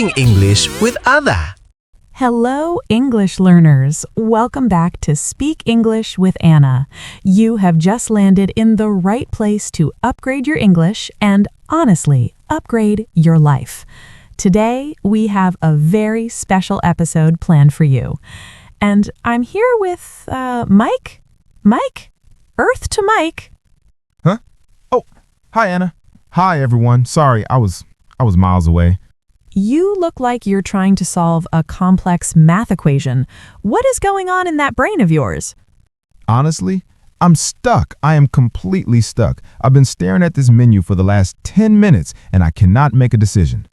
Speaking English with Anna. Hello, English learners. Welcome back to Speak English with Anna. You have just landed in the right place to upgrade your English and, honestly, upgrade your life. Today, we have a very special episode planned for you. And I'm here with Mike. Mike? Earth to Mike. Huh? Oh, hi, Anna. Hi, everyone. Sorry, I was miles away. You look like you're trying to solve a complex math equation. What is going on in that brain of yours? Honestly, I'm stuck. I am completely stuck. I've been staring at this menu for the last 10 minutes, and I cannot make a decision.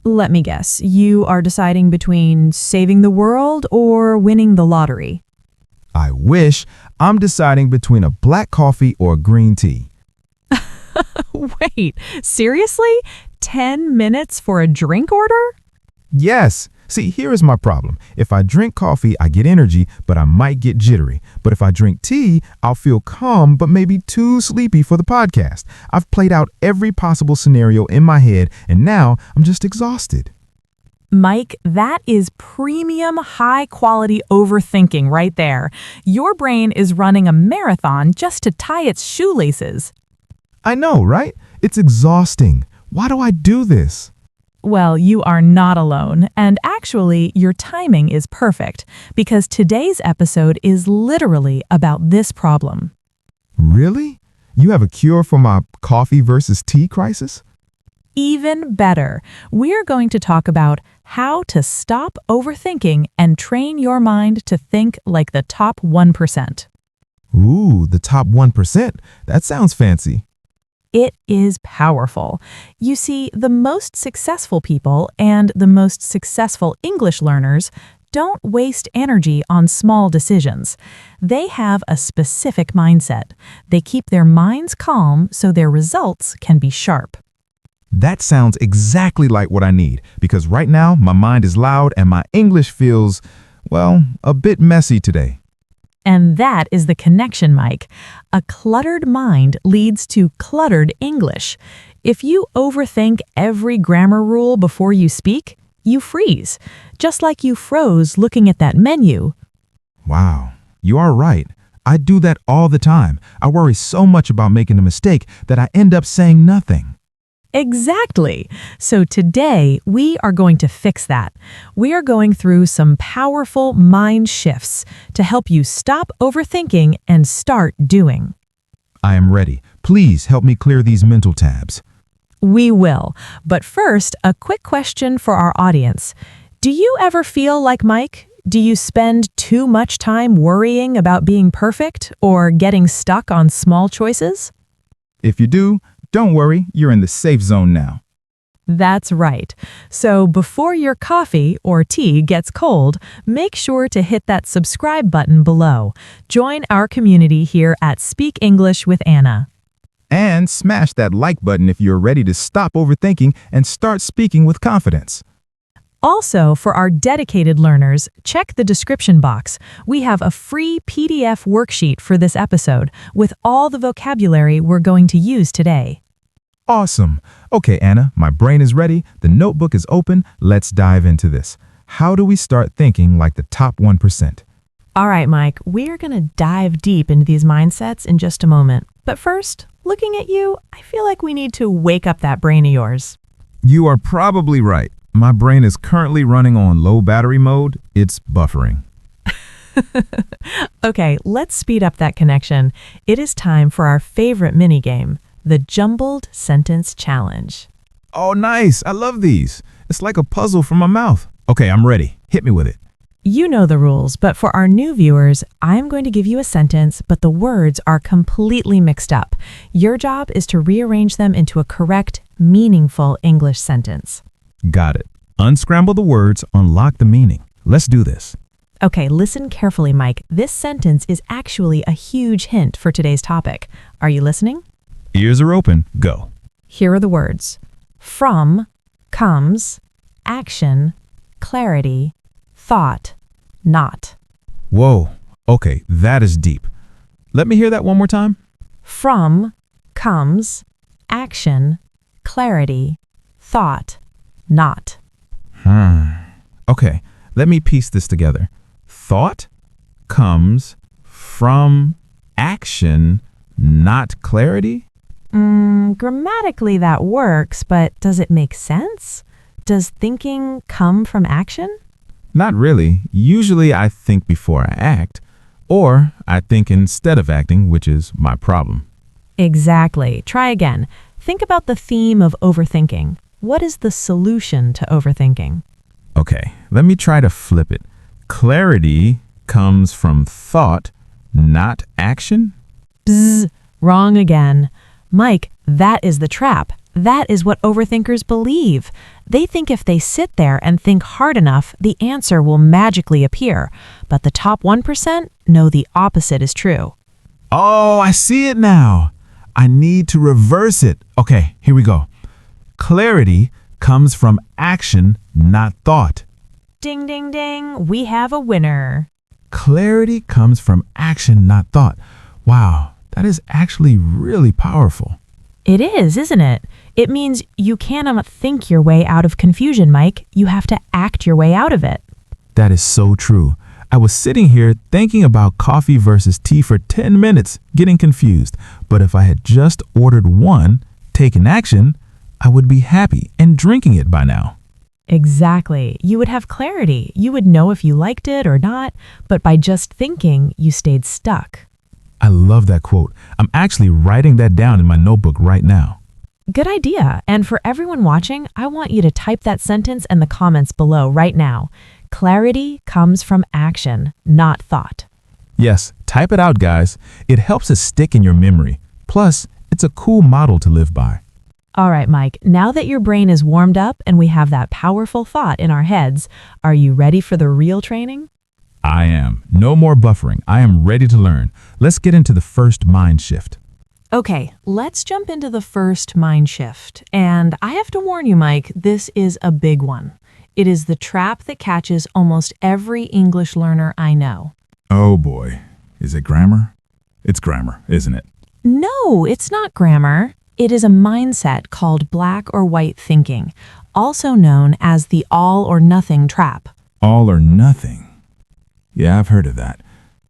Let me guess. You are deciding between saving the world or winning the lottery. I wish. I'm deciding between a black coffee or green tea. Wait, seriously? 10 minutes for a drink order? Yes. See, here is my problem. If I drink coffee, I get energy, but I might get jittery. But if I drink tea, I'll feel calm, but maybe too sleepy for the podcast. I've played out every possible scenario in my head, and now I'm just exhausted. Mike, that is premium high-quality overthinking right there. Your brain is running a marathon just to tie its shoelaces. I know, right? It's exhausting. Why do I do this? Well, you are not alone, and actually, your timing is perfect, because today's episode is literally about this problem. Really? You have a cure for my coffee versus tea crisis? Even better, we're going to talk about how to stop overthinking and train your mind to think like the top 1%. Ooh, the top 1%. That sounds fancy. It is powerful. You see, the most successful people and the most successful English learners don't waste energy on small decisions. They have a specific mindset. They keep their minds calm so their results can be sharp. That sounds exactly like what I need, because right now my mind is loud and my English feels, well, a bit messy today. And that is the connection, Mike. A cluttered mind leads to cluttered English. If you overthink every grammar rule before you speak, you freeze, just like you froze looking at that menu. Wow, you are right. I do that all the time. I worry so much about making a mistake that I end up saying nothing. Exactly. So today, we are going to fix that. We are going through some powerful mind shifts to help you stop overthinking and start doing. I am ready. Please help me clear these mental tabs. We will. But first, a quick question for our audience. Do you ever feel like Mike? Do you spend too much time worrying about being perfect or getting stuck on small choices? If you do, don't worry, you're in the safe zone now. That's right. So before your coffee or tea gets cold, make sure to hit that subscribe button below. Join our community here at Speak English with Anna. And smash that like button if you're ready to stop overthinking and start speaking with confidence. Also, for our dedicated learners, check the description box. We have a free PDF worksheet for this episode with all the vocabulary we're going to use today. Awesome. Okay, Anna, my brain is ready. The notebook is open. Let's dive into this. How do we start thinking like the top 1%? All right, Mike, we're going to dive deep into these mindsets in just a moment. But first, looking at you, I feel like we need to wake up that brain of yours. You are probably right. My brain is currently running on low battery mode. It's buffering. Okay, let's speed up that connection. It is time for our favorite mini game, the Jumbled Sentence Challenge. Oh, nice. I love these. It's like a puzzle from my mouth. Okay, I'm ready. Hit me with it. You know the rules, but for our new viewers, I'm going to give you a sentence, but the words are completely mixed up. Your job is to rearrange them into a correct, meaningful English sentence. Got it. Unscramble the words, unlock the meaning. Let's do this. Okay, listen carefully, Mike. This sentence is actually a huge hint for today's topic. Are you listening? Ears are open. Go. Here are the words. From comes action, clarity, thought, not. Whoa. Okay, that is deep. Let me hear that one more time. From comes action, clarity, thought, not. Okay, let me piece this together. Thought comes from action, not clarity? Grammatically that works, but does it make sense? Does thinking come from action? Not really. Usually I think before I act, or I think instead of acting, which is my problem. Exactly. Try again. Think about the theme of overthinking. What is the solution to overthinking? Okay, let me try to flip it. Clarity comes from thought, not action? Bzz, wrong again. Mike, that is the trap. That is what overthinkers believe. They think if they sit there and think hard enough, the answer will magically appear. But the top 1% know the opposite is true. Oh, I see it now. I need to reverse it. Okay, here we go. Clarity comes from action, not thought. Ding, ding, ding. We have a winner. Clarity comes from action, not thought. Wow, that is actually really powerful. It is, isn't it? It means you cannot think your way out of confusion, Mike. You have to act your way out of it. That is so true. I was sitting here thinking about coffee versus tea for 10 minutes, getting confused. But if I had just ordered one, taken action, I would be happy and drinking it by now. Exactly. You would have clarity. You would know if you liked it or not, but by just thinking, you stayed stuck. I love that quote. I'm actually writing that down in my notebook right now. Good idea. And for everyone watching, I want you to type that sentence in the comments below right now. Clarity comes from action, not thought. Yes, type it out, guys. It helps it stick in your memory. Plus, it's a cool model to live by. All right, Mike, now that your brain is warmed up and we have that powerful thought in our heads, are you ready for the real training? I am. No more buffering. I am ready to learn. Let's get into the first mind shift. Okay, let's jump into the first mind shift. And I have to warn you, Mike, this is a big one. It is the trap that catches almost every English learner I know. Oh boy. Is it grammar? It's grammar, isn't it? No, it's not grammar. It is a mindset called black or white thinking, also known as the all or nothing trap. All or nothing. Yeah, I've heard of that.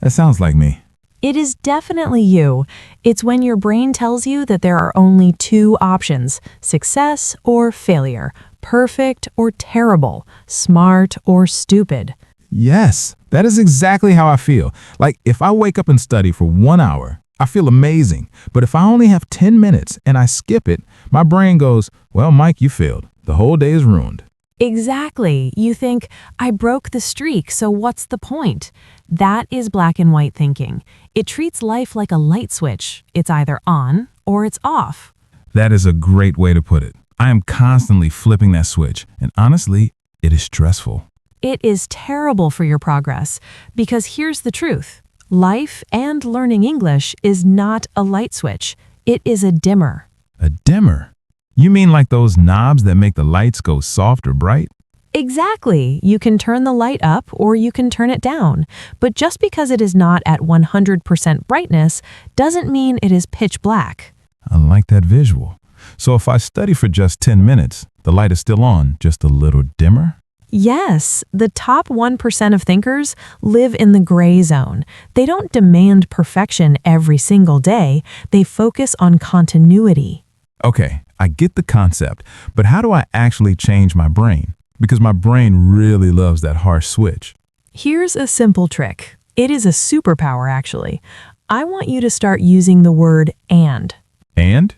That sounds like me. It is definitely you. It's when your brain tells you that there are only two options, success or failure, perfect or terrible, smart or stupid. Yes, that is exactly how I feel. Like if I wake up and study for 1 hour, I feel amazing. But if I only have 10 minutes and I skip it, my brain goes, well, Mike, you failed. The whole day is ruined. Exactly. You think, I broke the streak, so what's the point? That is black and white thinking. It treats life like a light switch. It's either on or it's off. That is a great way to put it. I am constantly flipping that switch, and honestly, it is stressful. It is terrible for your progress because here's the truth. Life and learning English is not a light switch. It is a dimmer. A dimmer? You mean like those knobs that make the lights go soft or bright? Exactly. You can turn the light up or you can turn it down. But just because it is not at 100% brightness doesn't mean it is pitch black. I like that visual. So if I study for just 10 minutes, the light is still on, just a little dimmer? Yes, the top 1% of thinkers live in the gray zone. They don't demand perfection every single day. They focus on continuity. Okay, I get the concept, but how do I actually change my brain? Because my brain really loves that harsh switch. Here's a simple trick. It is a superpower, actually. I want you to start using the word and. And?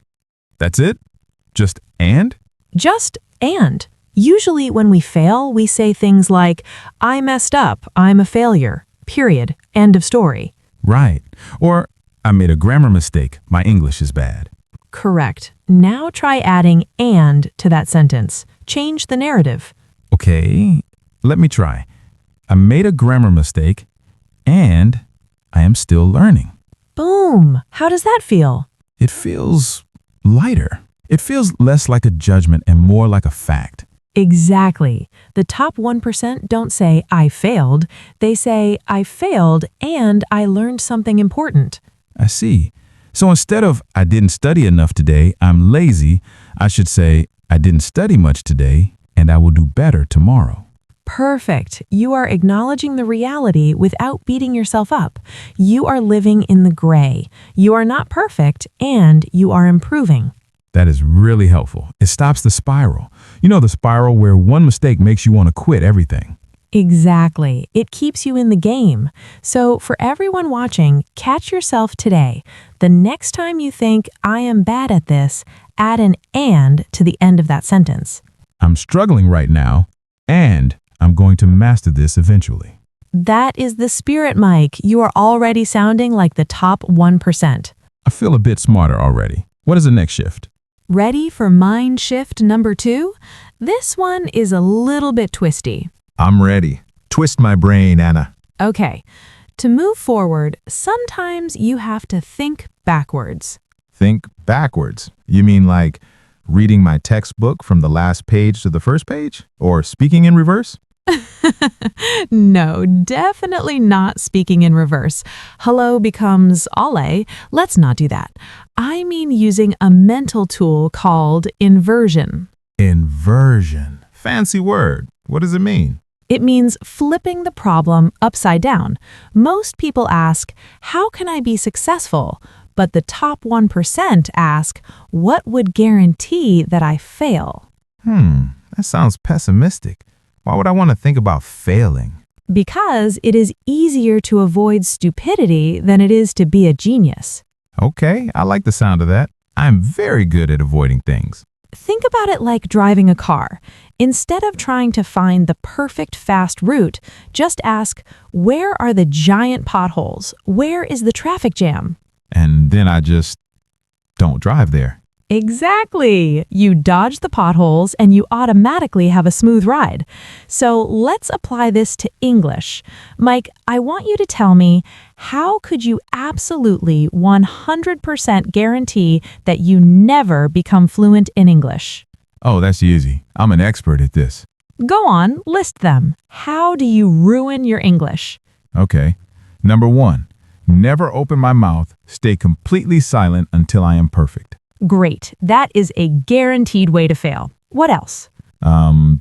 That's it? Just and? Just and. Usually when we fail, we say things like, I messed up, I'm a failure, period, end of story. Right. Or, I made a grammar mistake, my English is bad. Correct. Now try adding and to that sentence. Change the narrative. Okay, let me try. I made a grammar mistake, and I am still learning. Boom! How does that feel? It feels lighter. It feels less like a judgment and more like a fact. Exactly. The top 1% don't say, I failed. They say, I failed and I learned something important. I see. So instead of, I didn't study enough today, I'm lazy, I should say, I didn't study much today, and I will do better tomorrow. Perfect. You are acknowledging the reality without beating yourself up. You are living in the gray. You are not perfect, and you are improving. That is really helpful. It stops the spiral. You know, the spiral where one mistake makes you want to quit everything. Exactly. It keeps you in the game. So for everyone watching, catch yourself today. The next time you think, I am bad at this, add an and to the end of that sentence. I'm struggling right now, and I'm going to master this eventually. That is the spirit, Mike. You are already sounding like the top 1%. I feel a bit smarter already. What is the next shift? Ready for mind shift number 2? This one is a little bit twisty. I'm ready. Twist my brain, Anna. Okay, to move forward, sometimes you have to think backwards. Think backwards. You mean like reading my textbook from the last page to the first page? Or speaking in reverse? No, definitely not speaking in reverse. Hello becomes alle. Let's not do that. I mean using a mental tool called inversion. Inversion. Fancy word. What does it mean? It means flipping the problem upside down. Most people ask, how can I be successful? But the top 1% ask, what would guarantee that I fail? That sounds pessimistic. Why would I want to think about failing? Because it is easier to avoid stupidity than it is to be a genius. Okay, I like the sound of that. I'm very good at avoiding things. Think about it like driving a car. Instead of trying to find the perfect fast route, just ask, where are the giant potholes? Where is the traffic jam? And then I just don't drive there. Exactly. You dodge the potholes and you automatically have a smooth ride. So let's apply this to English. Mike, I want you to tell me, how could you absolutely 100% guarantee that you never become fluent in English? Oh, that's easy. I'm an expert at this. Go on, list them. How do you ruin your English? Okay. Number 1, never open my mouth. Stay completely silent until I am perfect. Great. That is a guaranteed way to fail. What else?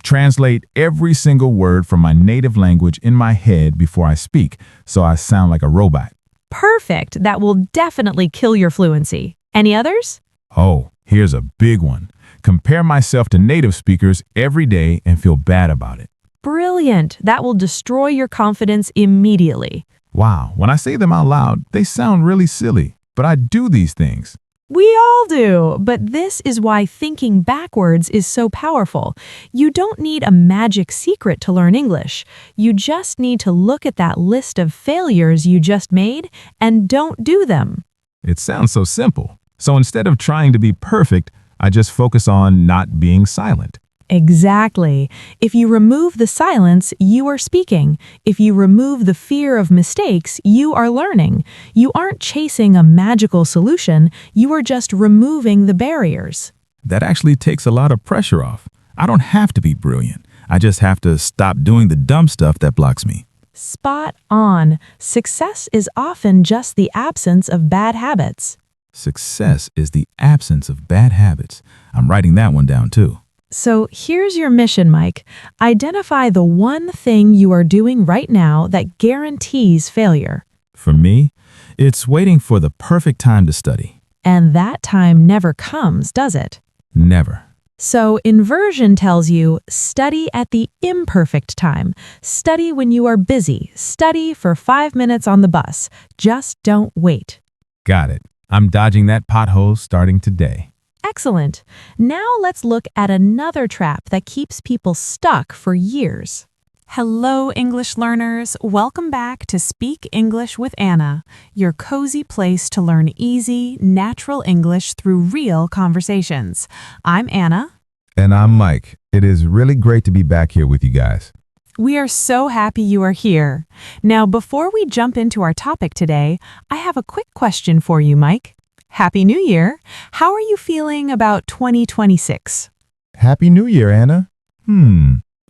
Translate every single word from my native language in my head before I speak, so I sound like a robot. Perfect. That will definitely kill your fluency. Any others? Oh, here's a big one. Compare myself to native speakers every day and feel bad about it. Brilliant. That will destroy your confidence immediately. Wow, when I say them out loud, they sound really silly, but I do these things. We all do, but this is why thinking backwards is so powerful. You don't need a magic secret to learn English. You just need to look at that list of failures you just made and don't do them. It sounds so simple. So instead of trying to be perfect, I just focus on not being silent. Exactly. If you remove the silence, you are speaking. If you remove the fear of mistakes, you are learning. You aren't chasing a magical solution, you are just removing the barriers. That actually takes a lot of pressure off. I don't have to be brilliant. I just have to stop doing the dumb stuff that blocks me. Spot on. Success is often just the absence of bad habits. Success is the absence of bad habits. I'm writing that one down too. So here's your mission, Mike. Identify the one thing you are doing right now that guarantees failure. For me, it's waiting for the perfect time to study. And that time never comes, does it? Never. So inversion tells you, study at the imperfect time. Study when you are busy. Study for 5 minutes on the bus. Just don't wait. Got it. I'm dodging that pothole starting today. Excellent. Now let's look at another trap that keeps people stuck for years. Hello, English learners. Welcome back to Speak English with Anna, your cozy place to learn easy, natural English through real conversations. I'm Anna. And I'm Mike. It is really great to be back here with you guys. We are so happy you are here. Now, before we jump into our topic today, I have a quick question for you, Mike. Happy New Year. How are you feeling about 2026? Happy New Year, Anna.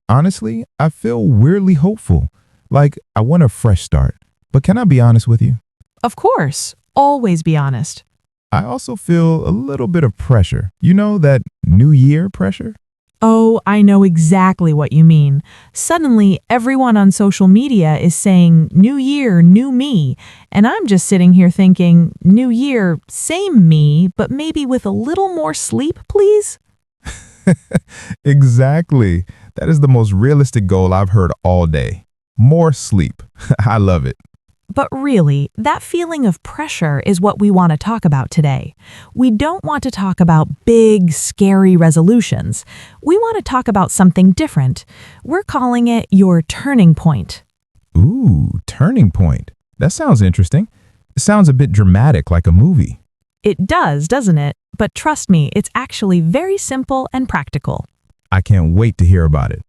Honestly, I feel weirdly hopeful. Like I want a fresh start. But can I be honest with you? Of course. Always be honest. I also feel a little bit of pressure. You know, that New Year pressure? Oh, I know exactly what you mean. Suddenly, everyone on social media is saying, New Year, new me. And I'm just sitting here thinking, New Year, same me, but maybe with a little more sleep, please? Exactly. That is the most realistic goal I've heard all day. More sleep. I love it. But really, that feeling of pressure is what we want to talk about today. We don't want to talk about big, scary resolutions. We want to talk about something different. We're calling it your turning point. Ooh, turning point. That sounds interesting. It sounds a bit dramatic, like a movie. It does, doesn't it? But trust me, it's actually very simple and practical. I can't wait to hear about it.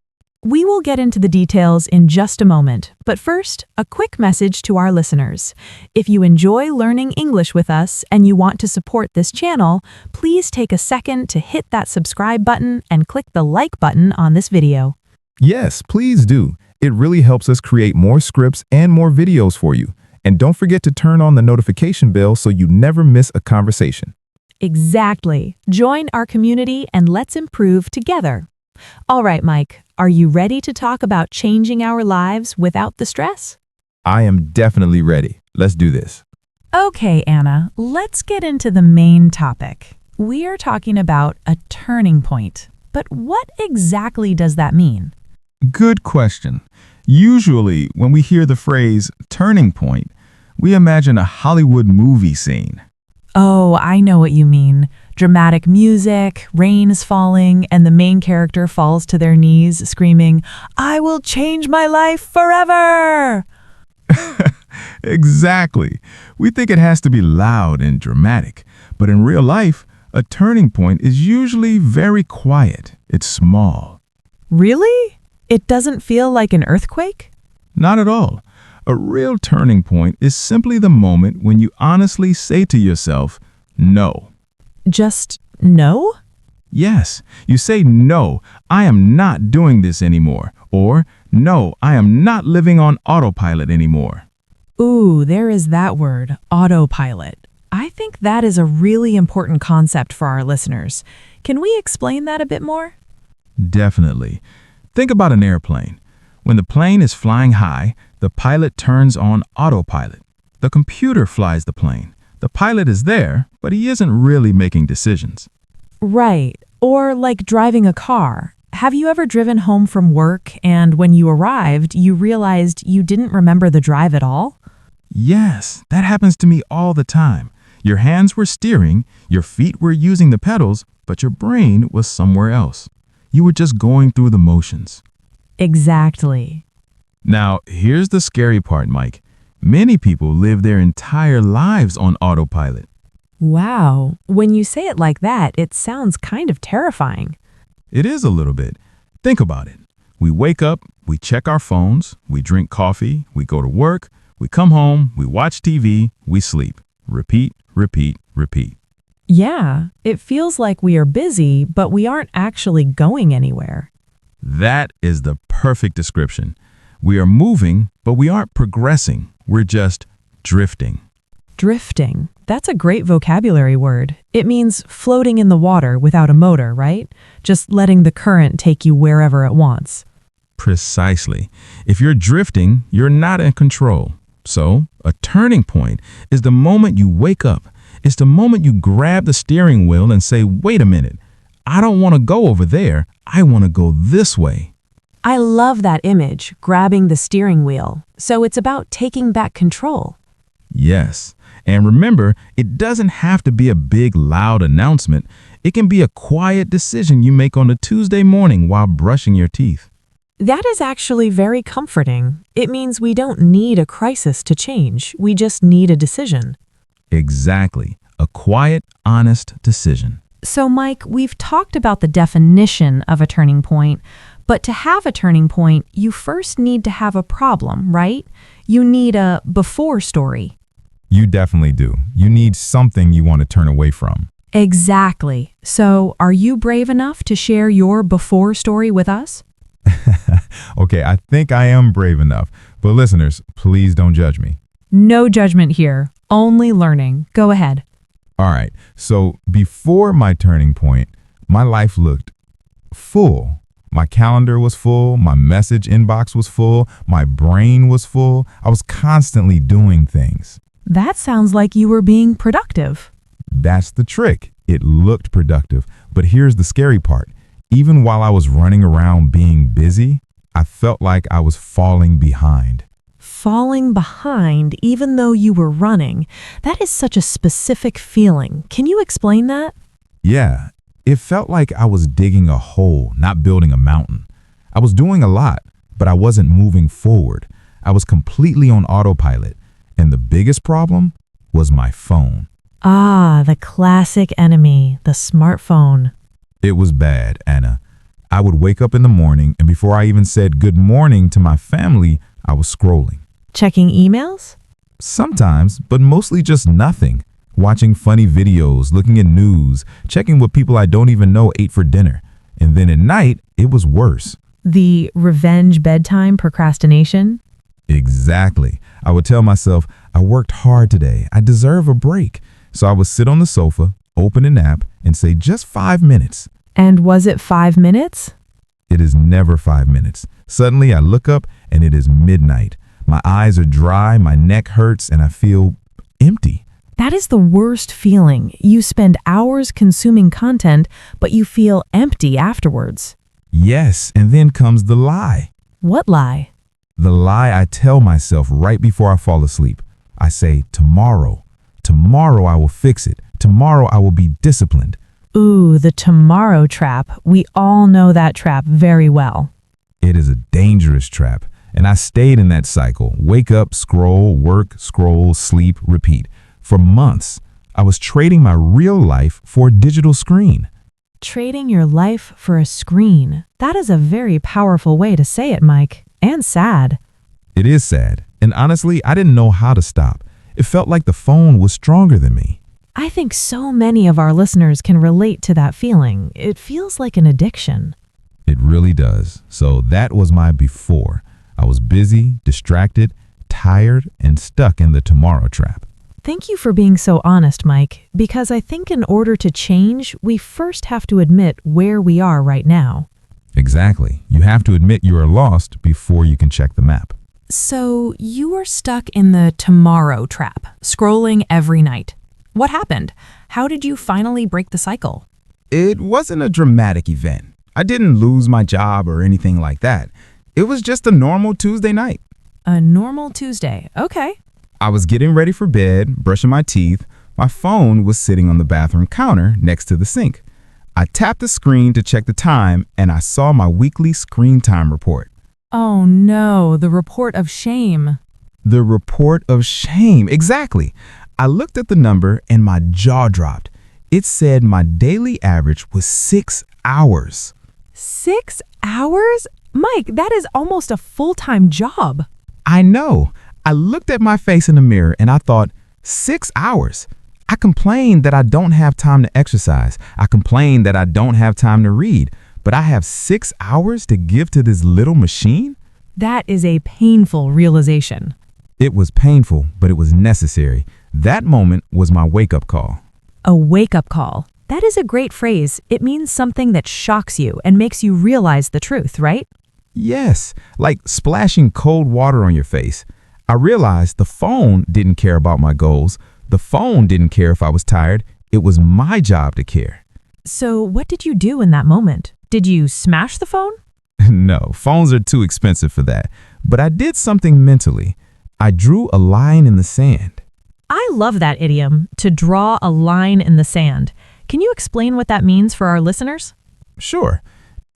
We will get into the details in just a moment, but first, a quick message to our listeners. If you enjoy learning English with us and you want to support this channel, please take a second to hit that subscribe button and click the like button on this video. Yes, please do. It really helps us create more scripts and more videos for you. And don't forget to turn on the notification bell so you never miss a conversation. Exactly. Join our community and let's improve together. All right, Mike, are you ready to talk about changing our lives without the stress? I am definitely ready. Let's do this. Okay, Anna, let's get into the main topic. We are talking about a turning point. But what exactly does that mean? Good question. Usually, when we hear the phrase turning point, we imagine a Hollywood movie scene. Oh, I know what you mean. Dramatic music, rain is falling, and the main character falls to their knees, screaming, I will change my life forever! Exactly. We think it has to be loud and dramatic, but in real life, a turning point is usually very quiet. It's small. Really? It doesn't feel like an earthquake? Not at all. A real turning point is simply the moment when you honestly say to yourself, no. Just no? Yes, you say, no, I am not doing this anymore. Or, no, I am not living on autopilot anymore. Ooh, there is that word, autopilot. I think that is a really important concept for our listeners. Can we explain that a bit more? Definitely. Think about an airplane. When the plane is flying high, the pilot turns on autopilot. The computer flies the plane. The pilot is there, but he isn't really making decisions. Right. Or like driving a car. Have you ever driven home from work and when you arrived, you realized you didn't remember the drive at all? Yes, that happens to me all the time. Your hands were steering, your feet were using the pedals, but your brain was somewhere else. You were just going through the motions. Exactly. Now, here's the scary part, Mike. Many people live their entire lives on autopilot. Wow. When you say it like that, it sounds kind of terrifying. It is a little bit. Think about it. We wake up, we check our phones, we drink coffee, we go to work, we come home, we watch TV, we sleep. Repeat, repeat, repeat. Yeah, it feels like we are busy, but we aren't actually going anywhere. That is the perfect description. We are moving, but we aren't progressing. We're just drifting. Drifting. That's a great vocabulary word. It means floating in the water without a motor, right? Just letting the current take you wherever it wants. Precisely. If you're drifting, you're not in control. So, a turning point is the moment you wake up. It's the moment you grab the steering wheel and say, wait a minute, I don't want to go over there. I want to go this way. I love that image, grabbing the steering wheel. So it's about taking back control. Yes. And remember, it doesn't have to be a big, loud announcement. It can be a quiet decision you make on a Tuesday morning while brushing your teeth. That is actually very comforting. It means we don't need a crisis to change. We just need a decision. Exactly. A quiet, honest decision. So, Mike, we've talked about the definition of a turning point, but to have a turning point, you first need to have a problem, right? You need a before story. You definitely do. You need something you want to turn away from. Exactly. So, are you brave enough to share your before story with us? Okay, I think I am brave enough. But listeners, please don't judge me. No judgment here, only learning. Go ahead. All right, so before my turning point, my life looked Full. My calendar was full, my message inbox was full, my brain was full. I was constantly doing things. That sounds like you were being productive. That's the trick. It looked productive, but here's the scary part. Even while I was running around being busy, I felt like I was falling behind. Falling behind even though you were running. That is such a specific feeling. Can you explain that? Yeah, it felt like I was digging a hole, not building a mountain. I was doing a lot, but I wasn't moving forward. I was completely on autopilot, and the biggest problem was my phone. Ah, the classic enemy, the smartphone. It was bad, Anna. I would wake up in the morning, and before I even said good morning to my family, I was scrolling. Checking emails? Sometimes, but mostly just nothing. Watching funny videos, looking at news, checking what people I don't even know ate for dinner. And then at night, it was worse. The revenge bedtime procrastination? Exactly. I would tell myself, I worked hard today. I deserve a break. So I would sit on the sofa, open an app, and say just 5 minutes. And was it 5 minutes? It is never 5 minutes. Suddenly I look up and it is midnight. My eyes are dry, my neck hurts, and I feel empty. That is the worst feeling. You spend hours consuming content, but you feel empty afterwards. Yes, and then comes the lie. What lie? The lie I tell myself right before I fall asleep. I say, tomorrow. Tomorrow I will fix it. Tomorrow I will be disciplined. Ooh, the tomorrow trap. We all know that trap very well. It is a dangerous trap, and I stayed in that cycle. Wake up, scroll, work, scroll, sleep, repeat. For months, I was trading my real life for a digital screen. Trading your life for a screen. That is a very powerful way to say it, Mike. And sad. It is sad, and honestly, I didn't know how to stop. It felt like the phone was stronger than me. I think so many of our listeners can relate to that feeling. It feels like an addiction. It really does. So that was my before. I was busy, distracted, tired, and stuck in the tomorrow trap. Thank you for being so honest, Mike, because I think in order to change, we first have to admit where we are right now. Exactly. You have to admit you are lost before you can check the map. So you are stuck in the tomorrow trap, scrolling every night. What happened? How did you finally break the cycle? It wasn't a dramatic event. I didn't lose my job or anything like that. It was just a normal Tuesday night. A normal Tuesday. Okay. I was getting ready for bed, brushing my teeth. My phone was sitting on the bathroom counter next to the sink. I tapped the screen to check the time, and I saw my weekly screen time report. Oh no, the report of shame. The report of shame. Exactly. I looked at the number and my jaw dropped. It said my daily average was 6 hours. 6 hours? Mike, that is almost a full-time job. I know. I looked at my face in the mirror and I thought, 6 hours? I complained that I don't have time to exercise. I complained that I don't have time to read. But I have 6 hours to give to this little machine? That is a painful realization. It was painful, but it was necessary. That moment was my wake-up call. A wake-up call. That is a great phrase. It means something that shocks you and makes you realize the truth, right? Yes, like splashing cold water on your face. I realized the phone didn't care about my goals. The phone didn't care if I was tired. It was my job to care. So what did you do in that moment? Did you smash the phone? No, phones are too expensive for that. But I did something mentally. I drew a line in the sand. I love that idiom, to draw a line in the sand. Can you explain what that means for our listeners? Sure.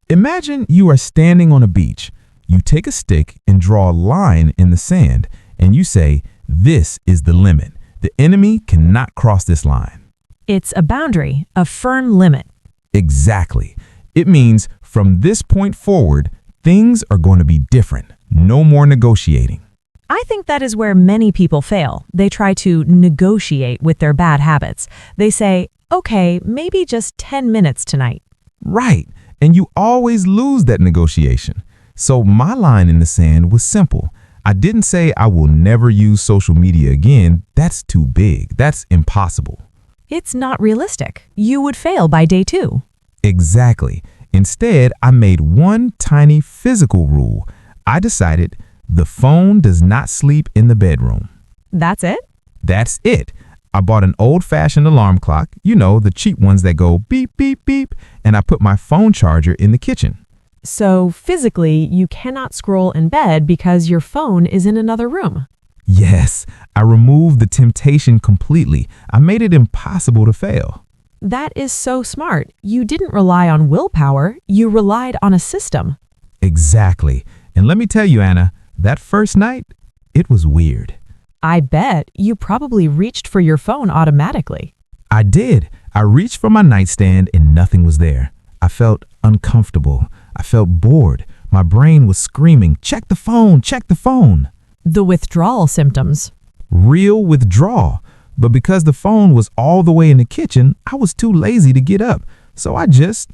Imagine you are standing on a beach. You take a stick and draw a line in the sand, and you say, "This is the limit. The enemy cannot cross this line." It's a boundary, a firm limit. Exactly. It means from this point forward, things are going to be different. No more negotiating. I think that is where many people fail. They try to negotiate with their bad habits. They say, okay, maybe just 10 minutes tonight. Right. And you always lose that negotiation. So my line in the sand was simple. I didn't say I will never use social media again. That's too big. That's impossible. It's not realistic. You would fail by day 2. Exactly. Instead, I made one tiny physical rule. I decided the phone does not sleep in the bedroom. That's it? That's it. I bought an old-fashioned alarm clock, the cheap ones that go beep, beep, beep, and I put my phone charger in the kitchen. So physically, you cannot scroll in bed because your phone is in another room. Yes, I removed the temptation completely. I made it impossible to fail. That is so smart. You didn't rely on willpower, you relied on a system. Exactly. And let me tell you, Anna, that first night, it was weird. I bet you probably reached for your phone automatically. I did. I reached for my nightstand and nothing was there. I felt uncomfortable. I felt bored. My brain was screaming, check the phone, check the phone. The withdrawal symptoms. Real withdrawal. But because the phone was all the way in the kitchen, I was too lazy to get up. So I just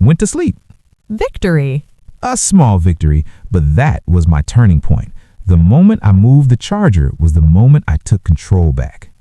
went to sleep. Victory. A small victory, but that was my turning point. The moment I moved the charger was the moment I took control back.